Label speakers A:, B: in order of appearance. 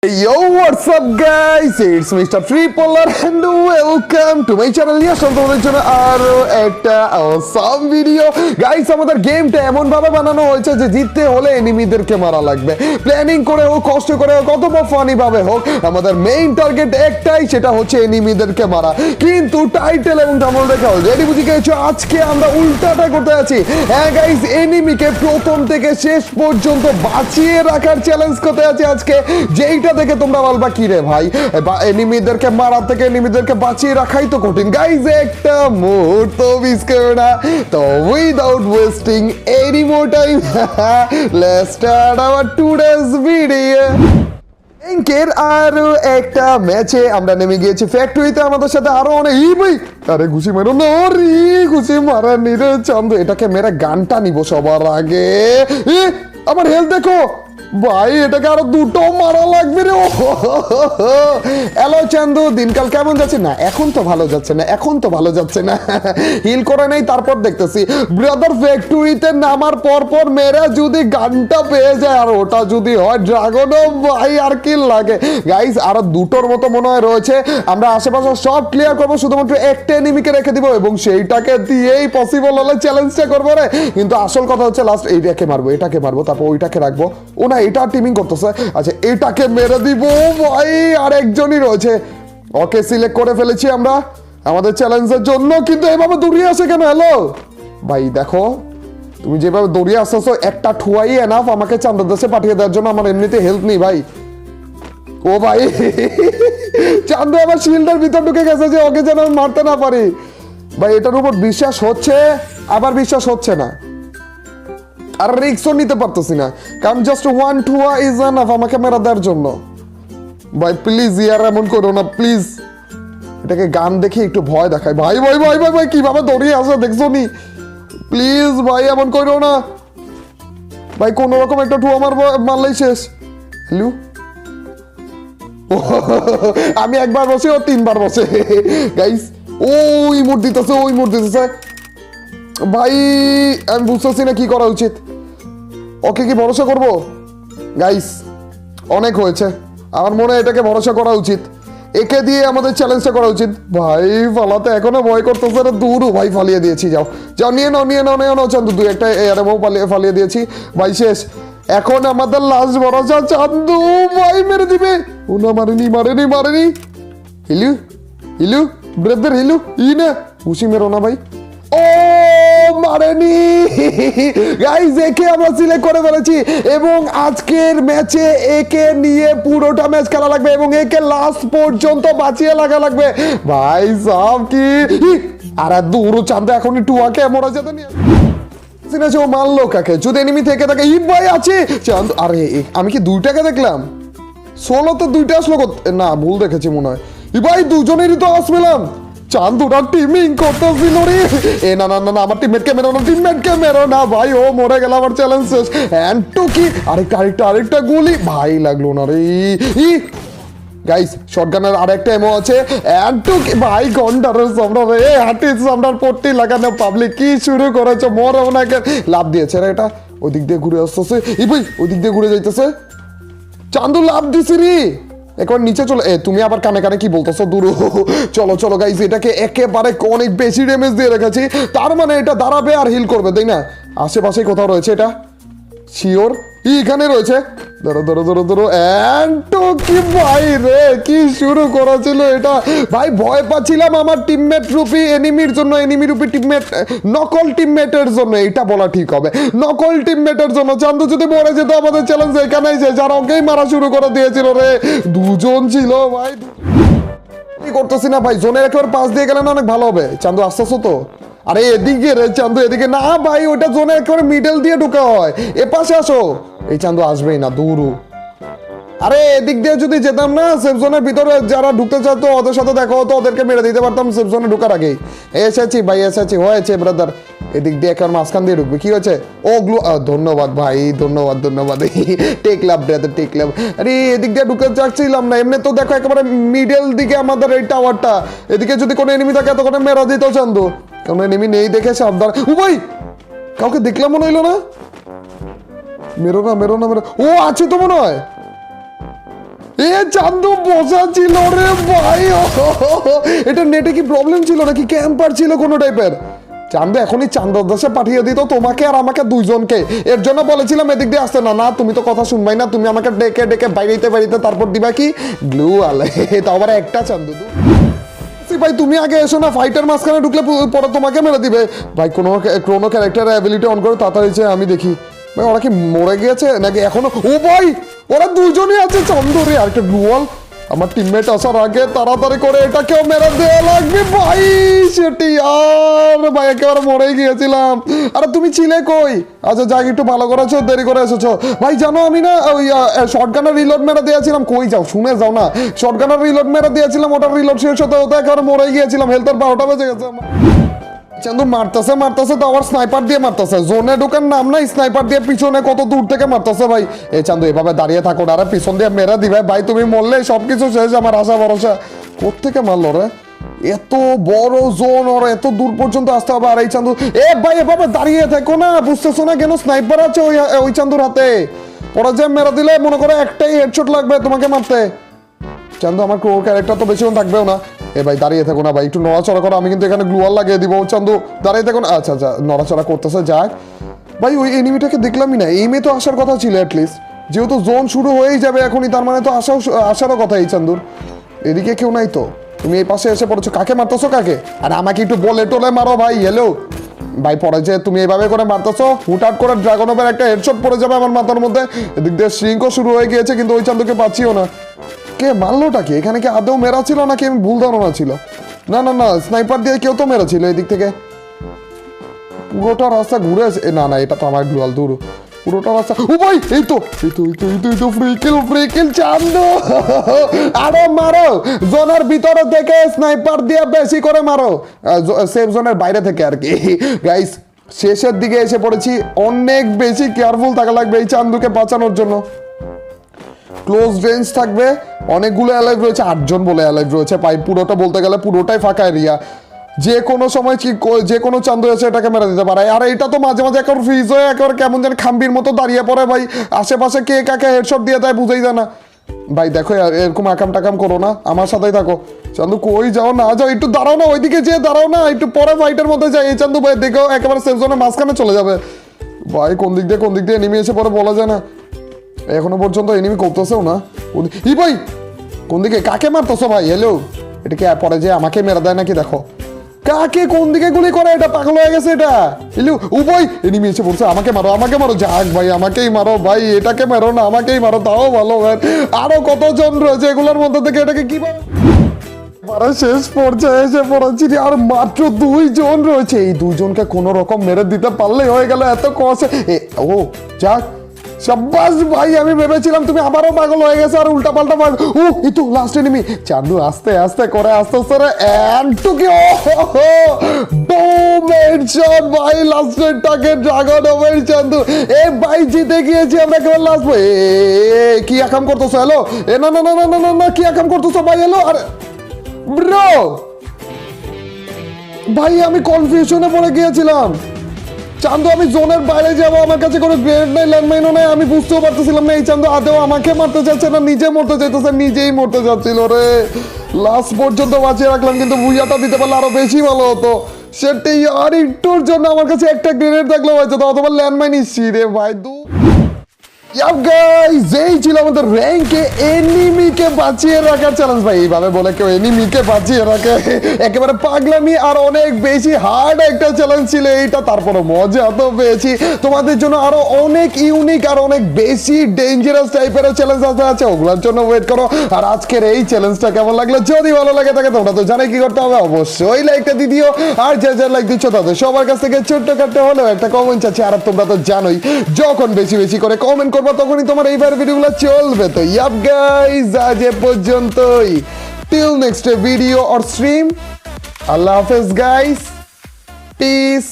A: Yo, what's up guys? It's Mr. Tripolar and welcome to my channel. Yes, তোমাদের জন্য আরো একটা awesome video. Guys, আমাদের গেমটা এমন ভাবে বানানো হয়েছে যে জিততে হলে এনিমিদেরকে মারা লাগবে। প্ল্যানিং করে হোক, কষ্ট করে হোক, অথবা ফানি ভাবে হোক, আমাদের মেইন টার্গেট একটাই, সেটা হচ্ছে এনিমিদেরকে মারা। কিন্তু টাইটেল এবং থাম্বনেল দেখে অলরেডি বুঝে গেছো আজকে আমরা উল্টাটা করতে যাচ্ছি। হ্যাঁ গাইস, এনিমিকে প্রথম থেকে শেষ পর্যন্ত বাঁচিয়ে রাখার চ্যালেঞ্জ করতে যাচ্ছি আজকে। যেইটা দেখে তোমরা বলবা কি রে ভাই, এনিমিদেরকে মারা থেকে এনিমিদেরকে বাঁচিয়ে রাখাই তো কঠিন। গাইস, একটা মুহূর্ত মিস করো না। তো without wasting any more time, let's start our today's video. ব্যাংকের আরো একটা ম্যাচে আমরা নেমে গিয়েছি ফ্যাক্টরিতে। আমাদের সাথে আরো অনেক আরে ঘুষি মেরো না রে, ঘুষি মারার নিরে চান্দ। এটাকে মেরে গানটা নিব সবার আগে। আমার হেলথ দেখো ভাই, এটাকে আরো দুটো মারা লাগবে রে। হ্যালো চান্দু, দিনকাল কেমন যাচ্ছে? না এখন তো ভালো যাচ্ছে না, এখন তো ভালো যাচ্ছে না। হিল করে নেই, তারপর দেখতেছি। ব্রাদার, ফ্যাক্টরিতে নামার পর পর মেরা যদি গানটা পেয়ে যায়, আর ওটা যদি হয় ড্রাগন, ভাই আর কি লাগে। গাইস, আরো দুটোর মতো মনে হয় রয়েছে। আমরা আশেপাশে সব ক্লিয়ার করবো, শুধুমাত্র একটা এনিমিকে রেখে দিব এবং সেইটাকে দিয়েই পসিবল হলে চ্যালেঞ্জটা করবো রে। কিন্তু আসল কথা হচ্ছে লাস্ট এইটাকে মারবো, এটাকে মারবো, তারপর ওইটাকে রাখবো। ও না, এটা টিমিং করতেছে। আচ্ছা, এটাকে মেরে দিব ভাই, আর একজনই রয়েছে। ওকে সিলেক্ট করে ফেলেছি আমরা আমাদের চ্যালেঞ্জের জন্য। কিন্তু এভাবে দৌড়িয়ে আসে কেন? হ্যালো ভাই, দেখো তুমি যেভাবে দৌড়িয়ে আসতেছো, একটা ঠুয়াই এনাফ আমাকে চান্দার দেশে পাঠিয়ে দেওয়ার জন্য। আমার এমনিতে হেল্প নেই ভাই। ও ভাই, চান্দু আমার শিল্ডের ভিতর ঢুকে গেছে যে ওকে যেন মারতে না পারি। ভাই, এটার উপর বিশ্বাস হচ্ছে, আবার বিশ্বাস হচ্ছে না। আর রিক্সও নিতে পারতেছি না, কারণ জাস্ট ওয়ান টুয়া ইজ এনাফ আমাকে মেরা দেওয়ার জন্য। ভাই প্লিজ ইয়ার এমন করো না প্লিজ। এটাকে গান দেখে একটু ভয় দেখায়। ভাই ভাই ভাই ভাই ভাই কিভাবে দৌড়িয়ে আসে দেখছো নি? প্লিজ ভাই এমন করো না ভাই, কোন রকম একটা টুয়া মারলেই শেষ। হ্যালো, আমি একবার বসে ও তিনবার বসে। গাইস, ওই মুড দিতেছে, ওই মুড দিতেছে। ভাই আমি বুঝতেছি না কি করা উচিত। ওকে কি ভরসা করবো? গাইস, অনেক হয়েছে, আমার মনে হয় এটাকে ভরসা করা উচিত। একে দিয়ে আমাদের চ্যালেঞ্জটা করা উচিত। ভাই ফালাতে এখনো ভয় করতেছে রে। দূর ভাই, ফালিয়ে দিয়েছি। যাও যাও, নিয়ে নাও নিয়ে নাও নিয়ে নাও চান্দু। দুই একটা এরমও ফালিয়ে দিয়েছি ভাই। শেষ, এখন আমাদের লাস্ট ভরসা চান্দু। ভাই মেরে দিবে। ও না, মারেনি মারেনি মারেনি। হিলু হিলু ব্রাদার, হিলু ই না, ঘুষি মেরো না ভাই। ও মারেনি। গাইস, একে আমরা সিলেক্ট করে ফেলেছি এবং আজকের ম্যাচে একে নিয়ে পুরোটা ম্যাচ খেলা লাগবে এবং একে লাস্ট পর্যন্ত বাঁচিয়ে লাগা লাগবে। ভাই সাব কি, আরে দূর চান্দা, এখন একটু ওকে মরা যেতে নিয়ে ও মারলো কাকে? যদি এনিমি থেকে থাকে ই ভাই আছে চান্দ। আরে আমি কি দুইটাকে দেখলাম? ষোলো তো দুইটা আসলো না, ভুল দেখেছি মনে হয়। ই ভাই, দুজনেরই তো আস পেলাম। চান্দুরা টিমিং করতেছিল রে। এ না না না, আমার টিমমেটকে মেরো না, টিমমেটকে মেরো না ভাই। ও মরে গেল, আমার চ্যালেঞ্জ শেষ। এন্ড টু কি, আরেকটা গুলি। ভাই লাগলো না রে। ই গাইস, শটগানের আরেকটা এমো আছে। এন্ড টু কি ভাই, গন্ডারের সামনে রে, হাটির সামনের পট্টি লাগানো পাবলিক কি শুরু করেছে। মরে ওনাকে লাভ দিয়েছে রে। এটা ওদিক দিয়ে ঘুরে আসতেছে। ই ভাই, ওদিক দিয়ে ঘুরে যাইতেছে। চান্দু লাভ দিছি রে। একবার নিচে চলে। তুমি আবার কানে কানে কি বলতেছো? দূর চলো চলো গাইস, এটাকে একেবারে অনেক বেশি ড্যামেজ দিয়ে রেখেছি। তার মানে এটা দাঁড়াবে আর হিল করবে, তাই না? আশেপাশে কোথাও রয়েছে এটা শিওর। এখানে রয়েছে। ধরো ধরো ধরো ধরো। এন্টো কি ভাই রে, কি শুরু করেছিল এটা। ভাই ভয় পাচ্ছিলাম আমার টিমমেট রূপী এনিমির জন্য, এনিমি রূপী টিমমেট, নকল টিমমেটের জন্য। এটা বলা ঠিক হবে, নকল টিমমেটের জন্য। চান্দু যদি মরে যেত, আমাদের চ্যালেঞ্জ এখানেই যে যারা ওকেই মারা শুরু করে দিয়েছিল রে। দুজন ছিল ভাই। কি করতেছি না ভাই, জোনের একেবারে পাশ দিয়ে গেলে না অনেক ভালো হবে। চান্দু আসতেছো তো? আরে এদিকে রে চান্দু, এদিকে না ভাই, ওটা জোনে একেবারে মিডল দিয়ে ঢুকা হয়। এ পাশে আসো। এই চান্দু আসবেই না, দূরু। আরে এদিক দিয়ে যদি যেতাম না, সেফ জোনের ভিতরে যারা ঢুকতে চাইতো ওদের সাথে দেখা হতো, ওদেরকে মেরে দিতে পারতাম সেফ জোনে ঢুকার আগেই। এসেছি ভাই, এসেছি, হয়েছে ব্রাদার। এদিক দিয়ে একবার মাঝখান দিয়ে ঢুকবে, কি হয়েছে? ও গ্লু, ধন্যবাদ ভাই, ধন্যবাদ ধন্যবাদ। টেক লাভ ব্রাদার, টেক লাভ। আরে এদিক দিয়ে ঢুকে যাচ্ছিলাম না, এমনি তো দেখো একেবারে মিডল দিকে আমাদের এই টাওয়ারটা। এদিকে যদি কোনো এনিমি থাকে এতক্ষণে মেরা দিত চান্দু। কোনো এনিমি নেই দেখে সাবধান। ও ভাই, কাউকে দেখলাম মনে হইলো না। মেরো না মেরো না মেরো। ও আছে তো মনে হয়। এ চান্দু বসা ছিল রে ভাই। এটা নেটে কি প্রবলেম ছিল নাকি ক্যাম্পার ছিল কোনো টাইপের? চান্দু এখনই চান্দর দেশে পাঠিয়ে দিত তোমাকে আর আমাকে দুইজনকে। এর জন্য বলেছিলাম এদিক দিয়ে আসতে না। না তুমি তো কথা শুনবাই না, তুমি আমাকে ডেকে ডেকে বাইরেতে বাইরেতে তারপর দিবা কি গ্লু আলে। তো আবার একটা চান্দু ভাই তুমি আগে এসো না, ফাইটার মাঝখানে ঢুকলে পরে তোমাকে মেরে দিবে ভাই। কোনো ক্যারেক্টার অ্যাবিলিটি অন করে তাড়াতাড়ি আমি দেখি ভাই ওরা কি মরে গিয়েছে নাকি এখনো। ও ভাই ওরা দুজনই আছে চন্দরে। আর একটা গ্লুয়াল আমার টিমমেট আসার আগে তাড়াতাড়ি করে এটাকেও মেরে দেওয়া লাগবে ভাই। সেটি আর ভাই একেবারে মরেই গিয়েছিলাম। আরে তুমি ছিলে কই? আচ্ছা যাক একটু ভালো করেছো, দেরি করে এসেছো ভাই। জানো আমি না ওই শর্টগানের রিলোড মেরে দিয়েছিলাম। কই যাও শুনে যাও না। শর্টগানের রিলোড মেরে দিয়েছিলাম, ওটার রিলোড শেষ হতে হতে একেবারে মরেই গিয়েছিলাম। হেলথের 12টা বেজে গেছে আমার। চান্দু মারতেছে তো আবার স্নাইপার দিয়ে মারতেছে। জোনে ঢোকার নাম নাই, স্নাইপার দিয়ে পিছনে কত দূর থেকে মারতেছে ভাই। এই চান্দু এভাবে দাঁড়িয়ে থাকো না, আরে পিছন দিয়ে মেরে দিবে ভাই। তুমি মরলে সবকিছু শেষ আমার আশা ভরসা। কোত্থেকে মারলো রে? এত বড় জোন ওর এত দূর পর্যন্ত আসতে হবে। আর এই চান্দু এ ভাই এভাবে দাঁড়িয়ে থাকো না, বুঝতেছো না কেন স্নাইপার আছে ওই চান্দুর হাতে। পরে যে মেরে দিলে মনে করো একটাই হেডশট লাগবে তোমাকে মারতে। চান্দু আমার ক্যারেক্টার তো বেশিক্ষণ থাকবেও না। এ ভাই দাঁড়িয়ে থাকো না ভাই, একটু নড়াচড়া করো। আমি কিন্তু এখানে গ্লুয়াল লাগিয়ে দিব। চান্দু দাঁড়িয়ে থাকো না। আচ্ছা আচ্ছা নড়াচড়া করতেছে যাক ভাই। ওই এনিমিটাকে দেখলামই না। এইমে তো আসার কথা ছিল অ্যাটলিস্ট, যেহেতু জোন শুরু হয়েই যাবে এখনই, তার মানে তো আসারও কথা এই চান্দুর। এদিকে কেউ নাই তো, তুমি এই পাশে এসে পড়েছো। কাকে মারতেছো কাকে? আর আমাকে একটু বলে টোলে মারো ভাই। হ্যালো ভাই পরে যে তুমি এইভাবে করে মারতেছো হুটহাট করে ড্রাগনোভের একটা হেডশট পড়ে যাবে আমার মাথার মধ্যে। এদিক দিয়ে শ্রিঙ্কও শুরু হয়ে গিয়েছে কিন্তু ওই চান্দুকে পাচ্ছিও না। কে মারলোটা কি? এখানে কি আদৌ মেরা ছিল নাকি আমি ভুল ধারণা ছিল? না না না স্নাইপার দিয়ে কেউ তো মেরা ছিল এদিক থেকে। পুরোটা রাস্তা ঘুরে না না এটা তো আমার গ্লুয়াল দূর। পুরোটা রাস্তা ও ভাই এই তো ফ্রিকিল চান্দু। আরো মারো জোনের ভিতরে থেকে, স্নাইপার দিয়ে বেশি করে মারো। সেফ জোনের বাইরে থেকে আর কি। গাইস শেষের দিকে এসে পড়েছি, অনেক বেশি কেয়ারফুল থাকা লাগবে এই চান্দুকে বাঁচানোর জন্য। ক্লোজ রেঞ্জ থাকবে, অনেকগুলো অ্যালাইভ রয়েছে, 8জন বলে অ্যালাইভ রয়েছে পাই। পুরোটা বলতে গেলে পুরোটাই ফাঁকা এরিয়া। যে কোনো সময় কি যে কোনো চান্দু এসে এটাকে মেরে দিতে পারে। আর এটা তো মাঝে মাঝে একবার ফ্রিজ হয়ে একবার কেমন যেন খাম্বির মতো দাঁড়িয়ে পড়ে ভাই। আশেপাশে কে কাকে হেডশট দিয়ে দেয় বুঝেই যায় না ভাই। দেখো এরকম আকাম টাকাম করো না, আমার সাথেই থাকো। চান্দু কই যাও না যাও, একটু দাঁড়াও না, ওইদিকে যেয়ে দাঁড়াও না, একটু পরে ফাইটের মধ্যে যাই। এই চান্দু ভাই দেখো একেবারে সেফ জোনের মাঝখানে চলে যাবে ভাই। কোন দিক দিয়ে নেমে এসে পরে বলা যায় না। এখনো পর্যন্ত এনিমি করতেছেও না। ই ভাই কোন দিকে কাকে মারতেছো ভাই? হ্যালো এটা কি পরে যে আমাকে মেরে দেয় নাকি? দেখো কাকে কোন দিকে গুলি করে, এটা পাগল হয়ে গেছে এটা। হ্যালো ও ভাই এনিমি এসে পড়ছে, আমাকে মারো যাক ভাই, আমাকেই মারো ভাই। এটাকে মারো না, আমাকেই মারো তাও ভালো ভাই। আরো কতজন রয়েছে এগুলোর মধ্যে থেকে এটাকে কি শেষ পর্যায়ে এসে পড়েছি। আর মাত্র 2 জন রয়েছে। এই 2 জনকে কোনো রকম মেরে দিতে পারলেই হয়ে গেল। এত কষে ও যাক শাবাশ ভাই। আমি ভেবেছিলাম তুমি আবারও পাগল হয়ে গেছে আর উল্টা পাল্টা পাগল। ও এই তো লাস্ট এনিমি। চান্দু আস্তে আস্তে করে আস্তে আস্তে এন্ড টু কি বুম হেডশট ভাই। লাস্টেরটাকে ড্রাগন ওভার চান্দু। এ ভাই জিতে গিয়েছি আমরা কেবল লাস্ট। কি আকাম করতেছো? হ্যালো এ না না না না না না কি আকাম করতেছো ভাই? হ্যালো আরে ব্রো ভাই আমি কনফিউশনে পড়ে গিয়েছিলাম। চান্দু আমি জোনের বাইরে যাবো, আমার কাছে কোনো গ্রেনেড নাই, ল্যান্ডমাইনও নাই। আমি বুঝতেও পারতেছিলাম না এই চান্দু আদেও আমাকে মারতে চাচ্ছে না নিজে মরতে চাইতেছে। নিজেই মরতে যাচ্ছিল রে। লাস্ট পর্যন্ত বাঁচিয়ে রাখলাম, কিন্তু বুইয়াটা দিতে পারলে আরো বেশি ভালো হতো। সেটাই আর একটুর জন্য আমার কাছে একটা গ্রেনেড থাকলে হয়েছে তো, অথবা ল্যান্ডমাইন ইসছি রে ভাই। এই ছিল আমাদের র্যাঙ্কে এনিমিকে বাঁচিয়ে রাখার চ্যালেঞ্জ ভাই। এইভাবে বলে কেউ এনিমিকে বাঁচিয়ে রাখে একেবারে পাগলামি। আর অনেক বেশি হার্ড একটা চ্যালেঞ্জ ছিল এইটা, তারপরে মজা তো পেয়েছি। তোমাদের জন্য আরো অনেক ইউনিক আর অনেক বেশি ডেঞ্জারাস টাইপের চ্যালেঞ্জ আছে, ওগুলোর জন্য ওয়েট করো। আর আজকের এই চ্যালেঞ্জটা কেমন লাগলো? যদি ভালো লাগে থাকে তোমরা তো জানাই কি করতে হবে, অবশ্যই লাইকটা দিয়ে দিও। আর যে লাইক দিচ্ছ তাদের সবার কাছ থেকে ছোট্ট কাটতে হলেও একটা কমেন্ট আছে। আর তোমরা তো জানোই যখন বেশি বেশি করে কমেন্ট করবো তখনই তোমার এইবার ভিডিওগুলো চলবে। তো ইয়াপ গাইস আজ এ পর্যন্তই। Till next video or stream, আল্লাহ হাফেজ গাইস, পিস।